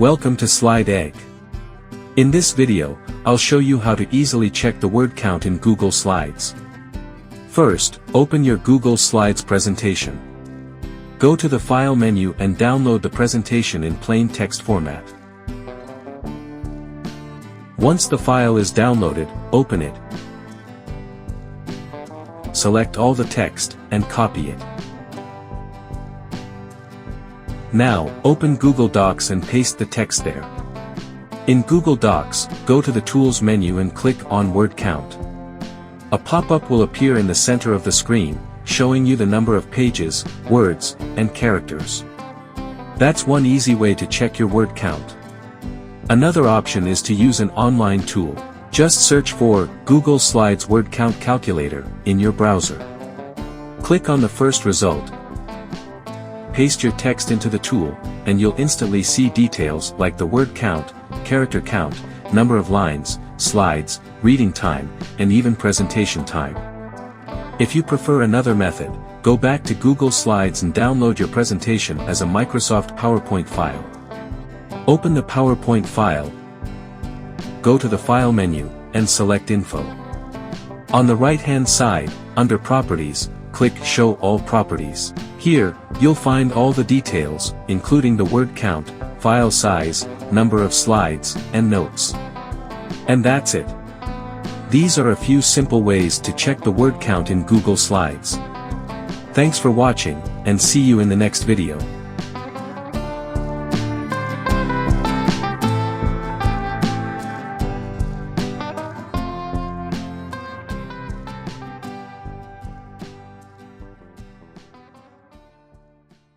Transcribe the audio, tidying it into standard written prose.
Welcome to Slide Egg. In this video, I'll show you how to easily check the word count in Google Slides. First, open your Google Slides presentation. Go to the File menu and download the presentation in plain text format. Once the file is downloaded, open it. Select all the text, and copy it. Now, open Google Docs and paste the text there. In Google Docs, go to the Tools menu and click on Word Count. A pop-up will appear in the center of the screen, showing you the number of pages, words, and characters. That's one easy way to check your word count. Another option is to use an online tool. Just search for Google Slides Word Count Calculator in your browser. Click on the first result. Paste your text into the tool, and you'll instantly see details like the word count, character count, number of lines, slides, reading time, and even presentation time. If you prefer another method, go back to Google Slides and download your presentation as a Microsoft PowerPoint file. Open the PowerPoint file, go to the File menu, and select Info. On the right-hand side, under Properties, click Show All Properties. Here, you'll find all the details, including the word count, file size, number of slides, and notes. And that's it. These are a few simple ways to check the word count in Google Slides. Thanks for watching, and see you in the next video.